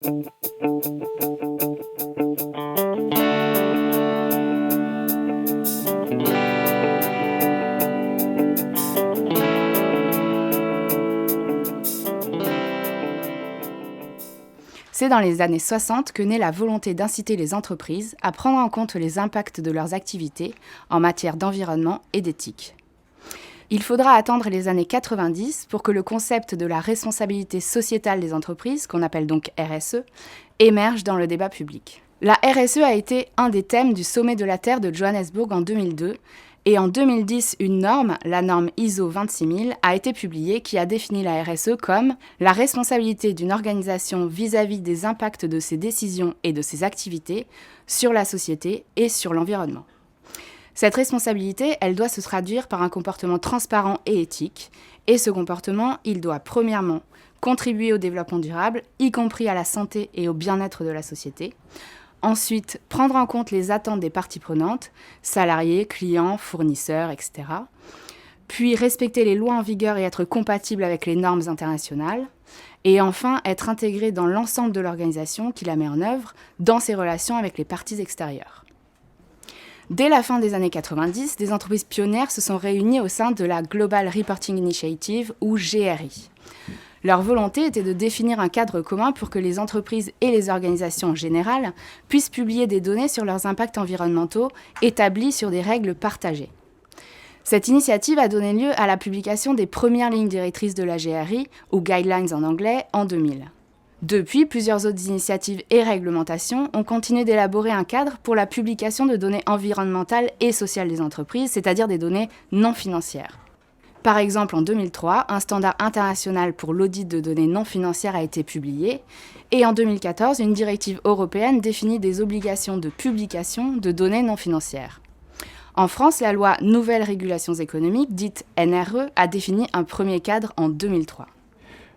C'est dans les années 60 que naît la volonté d'inciter les entreprises à prendre en compte les impacts de leurs activités en matière d'environnement et d'éthique. Il faudra attendre les années 90 pour que le concept de la responsabilité sociétale des entreprises, qu'on appelle donc RSE, émerge dans le débat public. La RSE a été un des thèmes du sommet de la Terre de Johannesburg en 2002, et en 2010, une norme, la norme ISO 26000, a été publiée qui a défini la RSE comme la responsabilité d'une organisation vis-à-vis des impacts de ses décisions et de ses activités sur la société et sur l'environnement. Cette responsabilité, elle doit se traduire par un comportement transparent et éthique, et ce comportement, il doit premièrement contribuer au développement durable, y compris à la santé et au bien-être de la société. Ensuite, prendre en compte les attentes des parties prenantes, salariés, clients, fournisseurs, etc. Puis respecter les lois en vigueur et être compatible avec les normes internationales. Et enfin, être intégré dans l'ensemble de l'organisation qui la met en œuvre dans ses relations avec les parties extérieures. Dès la fin des années 90, des entreprises pionnières se sont réunies au sein de la Global Reporting Initiative, ou GRI. Leur volonté était de définir un cadre commun pour que les entreprises et les organisations en général puissent publier des données sur leurs impacts environnementaux établis sur des règles partagées. Cette initiative a donné lieu à la publication des premières lignes directrices de la GRI, ou Guidelines en anglais, en 2000. Depuis, plusieurs autres initiatives et réglementations ont continué d'élaborer un cadre pour la publication de données environnementales et sociales des entreprises, c'est-à-dire des données non financières. Par exemple, en 2003, un standard international pour l'audit de données non financières a été publié, et en 2014, une directive européenne définit des obligations de publication de données non financières. En France, la loi Nouvelles Régulations économiques, dite NRE, a défini un premier cadre en 2003.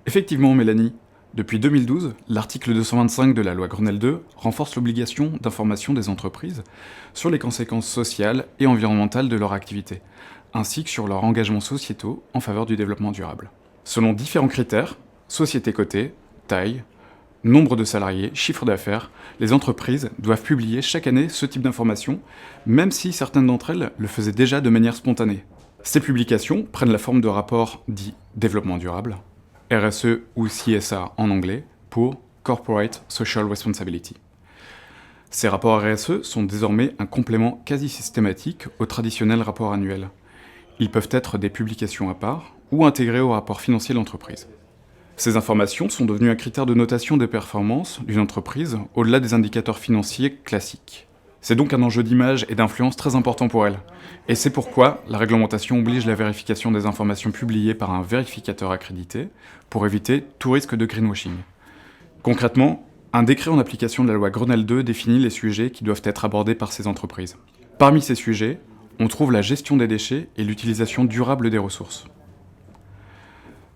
Effectivement, Mélanie. Depuis 2012, l'article 225 de la loi Grenelle II renforce l'obligation d'information des entreprises sur les conséquences sociales et environnementales de leur activité, ainsi que sur leurs engagements sociétaux en faveur du développement durable. Selon différents critères, société cotée, taille, nombre de salariés, chiffre d'affaires, les entreprises doivent publier chaque année ce type d'informations, même si certaines d'entre elles le faisaient déjà de manière spontanée. Ces publications prennent la forme de rapports dits développement durable, RSE ou CSA en anglais, pour Corporate Social Responsibility. Ces rapports RSE sont désormais un complément quasi systématique au traditionnel rapport annuel. Ils peuvent être des publications à part ou intégrées au rapport financier de l'entreprise. Ces informations sont devenues un critère de notation des performances d'une entreprise au-delà des indicateurs financiers classiques. C'est donc un enjeu d'image et d'influence très important pour elle. Et c'est pourquoi la réglementation oblige la vérification des informations publiées par un vérificateur accrédité pour éviter tout risque de greenwashing. Concrètement, un décret en application de la loi Grenelle II définit les sujets qui doivent être abordés par ces entreprises. Parmi ces sujets, on trouve la gestion des déchets et l'utilisation durable des ressources.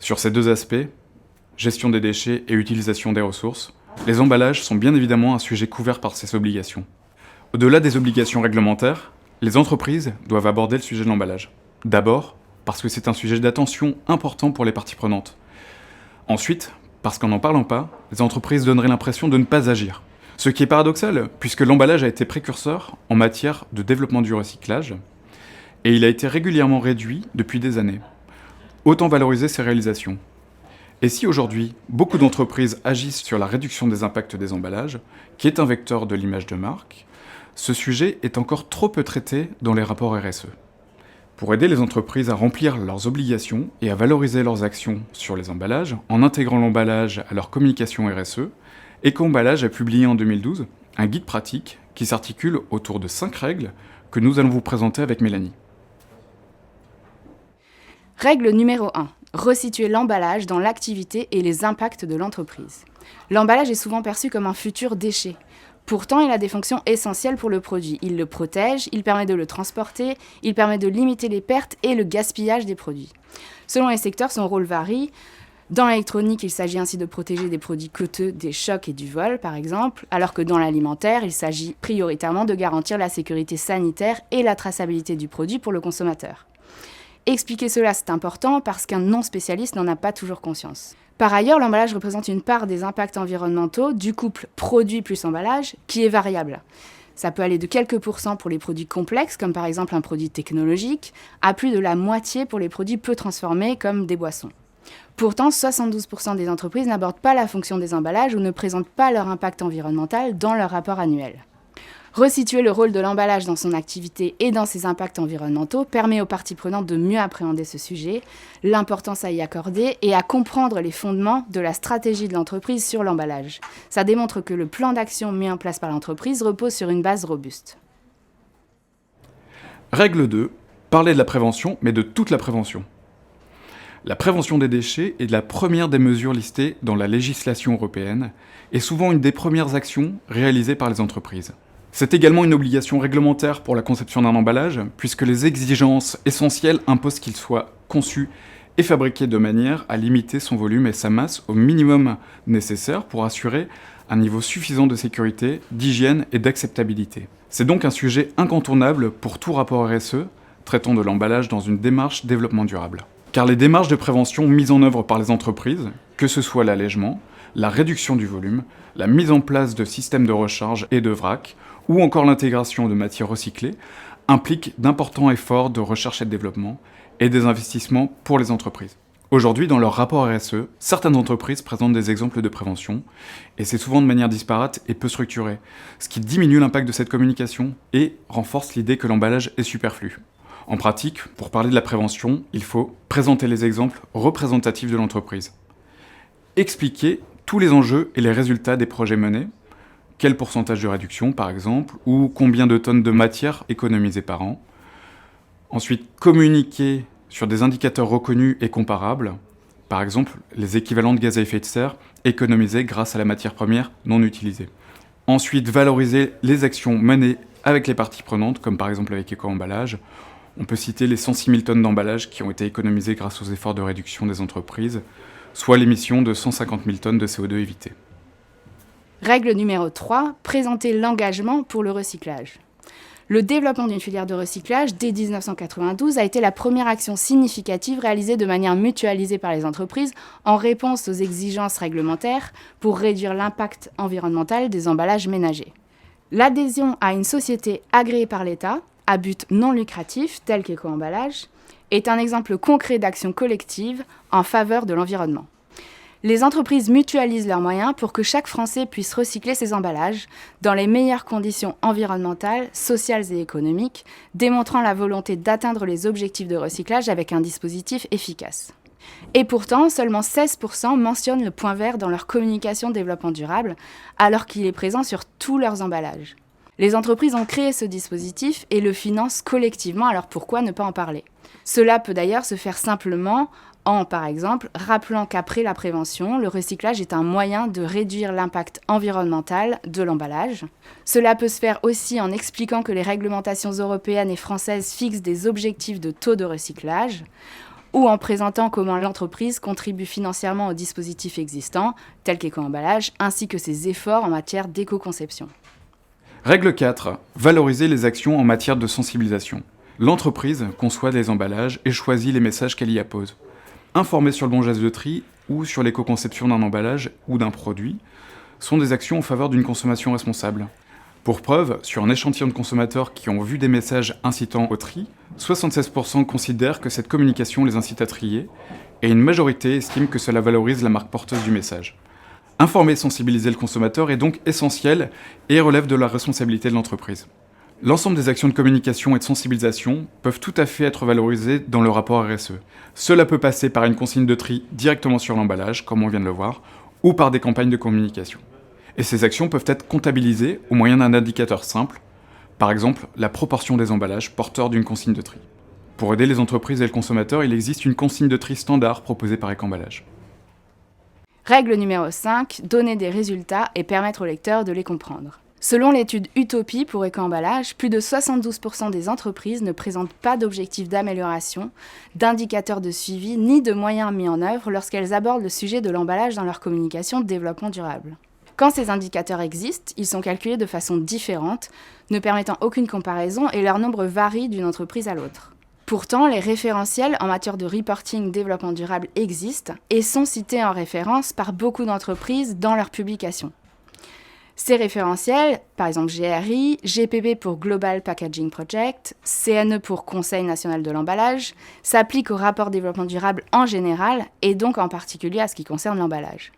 Sur ces deux aspects, gestion des déchets et utilisation des ressources, les emballages sont bien évidemment un sujet couvert par ces obligations. Au-delà des obligations réglementaires, les entreprises doivent aborder le sujet de l'emballage. D'abord, parce que c'est un sujet d'attention important pour les parties prenantes. Ensuite, parce qu'en n'en parlant pas, les entreprises donneraient l'impression de ne pas agir. Ce qui est paradoxal, puisque l'emballage a été précurseur en matière de développement du recyclage, et il a été régulièrement réduit depuis des années. Autant valoriser ces réalisations. Et si aujourd'hui, beaucoup d'entreprises agissent sur la réduction des impacts des emballages, qui est un vecteur de l'image de marque, ce sujet est encore trop peu traité dans les rapports RSE. Pour aider les entreprises à remplir leurs obligations et à valoriser leurs actions sur les emballages, en intégrant l'emballage à leur communication RSE, Eco-Emballage a publié en 2012 un guide pratique qui s'articule autour de 5 règles que nous allons vous présenter avec Mélanie. Règle numéro 1. Resituer l'emballage dans l'activité et les impacts de l'entreprise. L'emballage est souvent perçu comme un futur déchet. Pourtant, il a des fonctions essentielles pour le produit. Il le protège, il permet de le transporter, il permet de limiter les pertes et le gaspillage des produits. Selon les secteurs, son rôle varie. Dans l'électronique, il s'agit ainsi de protéger des produits coûteux des chocs et du vol, par exemple, alors que dans l'alimentaire, il s'agit prioritairement de garantir la sécurité sanitaire et la traçabilité du produit pour le consommateur. Expliquer cela, c'est important parce qu'un non-spécialiste n'en a pas toujours conscience. Par ailleurs, l'emballage représente une part des impacts environnementaux du couple produit plus emballage qui est variable. Ça peut aller de quelques pourcents pour les produits complexes, comme par exemple un produit technologique, à plus de la moitié pour les produits peu transformés, comme des boissons. Pourtant, 72% des entreprises n'abordent pas la fonction des emballages ou ne présentent pas leur impact environnemental dans leur rapport annuel. Resituer le rôle de l'emballage dans son activité et dans ses impacts environnementaux permet aux parties prenantes de mieux appréhender ce sujet, l'importance à y accorder et à comprendre les fondements de la stratégie de l'entreprise sur l'emballage. Ça démontre que le plan d'action mis en place par l'entreprise repose sur une base robuste. Règle 2. Parler de la prévention, mais de toute la prévention. La prévention des déchets est la première des mesures listées dans la législation européenne et souvent une des premières actions réalisées par les entreprises. C'est également une obligation réglementaire pour la conception d'un emballage, puisque les exigences essentielles imposent qu'il soit conçu et fabriqué de manière à limiter son volume et sa masse au minimum nécessaire pour assurer un niveau suffisant de sécurité, d'hygiène et d'acceptabilité. C'est donc un sujet incontournable pour tout rapport RSE traitant de l'emballage dans une démarche développement durable. Car les démarches de prévention mises en œuvre par les entreprises, que ce soit l'allègement, la réduction du volume, la mise en place de systèmes de recharge et de vrac, ou encore l'intégration de matières recyclées, impliquent d'importants efforts de recherche et de développement et des investissements pour les entreprises. Aujourd'hui, dans leur rapport RSE, certaines entreprises présentent des exemples de prévention, et c'est souvent de manière disparate et peu structurée, ce qui diminue l'impact de cette communication et renforce l'idée que l'emballage est superflu. En pratique, pour parler de la prévention, il faut présenter les exemples représentatifs de l'entreprise, expliquer tous les enjeux et les résultats des projets menés, quel pourcentage de réduction par exemple, ou combien de tonnes de matière économisées par an. Ensuite, communiquer sur des indicateurs reconnus et comparables, par exemple les équivalents de gaz à effet de serre économisés grâce à la matière première non utilisée. Ensuite, valoriser les actions menées avec les parties prenantes, comme par exemple avec Eco-Emballage. On peut citer les 106 000 tonnes d'emballage qui ont été économisées grâce aux efforts de réduction des entreprises, soit l'émission de 150 000 tonnes de CO2 évitées. Règle numéro 3, présenter l'engagement pour le recyclage. Le développement d'une filière de recyclage dès 1992 a été la première action significative réalisée de manière mutualisée par les entreprises en réponse aux exigences réglementaires pour réduire l'impact environnemental des emballages ménagers. L'adhésion à une société agréée par l'État, à but non lucratif, tel qu'Eco-Emballage, est un exemple concret d'action collective en faveur de l'environnement. Les entreprises mutualisent leurs moyens pour que chaque Français puisse recycler ses emballages dans les meilleures conditions environnementales, sociales et économiques, démontrant la volonté d'atteindre les objectifs de recyclage avec un dispositif efficace. Et pourtant, seulement 16% mentionnent le point vert dans leur communication de développement durable, alors qu'il est présent sur tous leurs emballages. Les entreprises ont créé ce dispositif et le financent collectivement, alors pourquoi ne pas en parler ? Cela peut d'ailleurs se faire simplement en, par exemple, rappelant qu'après la prévention, le recyclage est un moyen de réduire l'impact environnemental de l'emballage. Cela peut se faire aussi en expliquant que les réglementations européennes et françaises fixent des objectifs de taux de recyclage, ou en présentant comment l'entreprise contribue financièrement aux dispositifs existants, tels qu'Eco-Emballage, ainsi que ses efforts en matière d'éco-conception. Règle 4. Valoriser les actions en matière de sensibilisation. L'entreprise conçoit des emballages et choisit les messages qu'elle y appose. Informer sur le bon geste de tri ou sur l'éco-conception d'un emballage ou d'un produit sont des actions en faveur d'une consommation responsable. Pour preuve, sur un échantillon de consommateurs qui ont vu des messages incitant au tri, 76% considèrent que cette communication les incite à trier et une majorité estime que cela valorise la marque porteuse du message. Informer et sensibiliser le consommateur est donc essentiel et relève de la responsabilité de l'entreprise. L'ensemble des actions de communication et de sensibilisation peuvent tout à fait être valorisées dans le rapport RSE. Cela peut passer par une consigne de tri directement sur l'emballage, comme on vient de le voir, ou par des campagnes de communication. Et ces actions peuvent être comptabilisées au moyen d'un indicateur simple, par exemple la proportion des emballages porteurs d'une consigne de tri. Pour aider les entreprises et le consommateur, il existe une consigne de tri standard proposée par Eco-Emballage. Règle numéro 5, donner des résultats et permettre aux lecteurs de les comprendre. Selon l'étude Utopie pour Eco-Emballage, plus de 72% des entreprises ne présentent pas d'objectifs d'amélioration, d'indicateurs de suivi ni de moyens mis en œuvre lorsqu'elles abordent le sujet de l'emballage dans leur communication de développement durable. Quand ces indicateurs existent, ils sont calculés de façon différente, ne permettant aucune comparaison et leur nombre varie d'une entreprise à l'autre. Pourtant, les référentiels en matière de reporting développement durable existent et sont cités en référence par beaucoup d'entreprises dans leurs publications. Ces référentiels, par exemple GRI, GPP pour Global Packaging Project, CNE pour Conseil national de l'emballage, s'appliquent au rapport développement durable en général et donc en particulier à ce qui concerne l'emballage.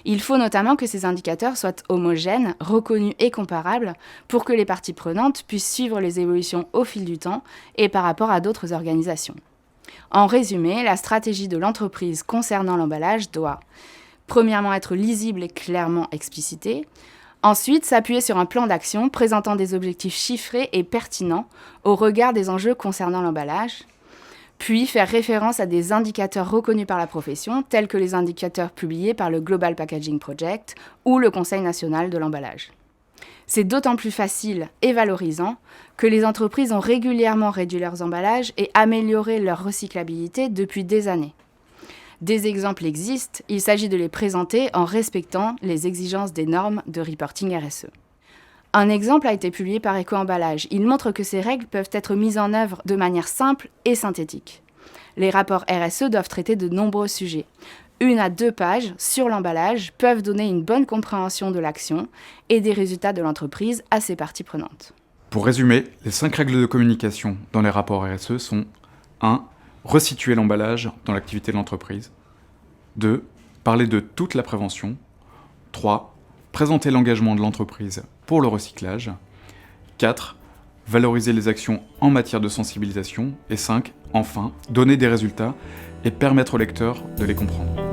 Il faut notamment que ces indicateurs soient homogènes, reconnus et comparables pour que les parties prenantes puissent suivre les évolutions au fil du temps et par rapport à d'autres organisations. En résumé, la stratégie de l'entreprise concernant l'emballage doit, premièrement, être lisible et clairement explicitée. Ensuite, s'appuyer sur un plan d'action présentant des objectifs chiffrés et pertinents au regard des enjeux concernant l'emballage. Puis faire référence à des indicateurs reconnus par la profession, tels que les indicateurs publiés par le Global Packaging Project ou le Conseil national de l'emballage. C'est d'autant plus facile et valorisant que les entreprises ont régulièrement réduit leurs emballages et amélioré leur recyclabilité depuis des années. Des exemples existent, il s'agit de les présenter en respectant les exigences des normes de reporting RSE. Un exemple a été publié par Eco-Emballage. Il montre que ces règles peuvent être mises en œuvre de manière simple et synthétique. Les rapports RSE doivent traiter de nombreux sujets. 1 à 2 pages sur l'emballage peuvent donner une bonne compréhension de l'action et des résultats de l'entreprise à ses parties prenantes. Pour résumer, les 5 règles de communication dans les rapports RSE sont 1. Resituer l'emballage dans l'activité de l'entreprise. 2. Parler de toute la prévention. 3. Présenter l'engagement de l'entreprise pour le recyclage. 4. Valoriser les actions en matière de sensibilisation. Et 5. Enfin, donner des résultats et permettre aux lecteurs de les comprendre.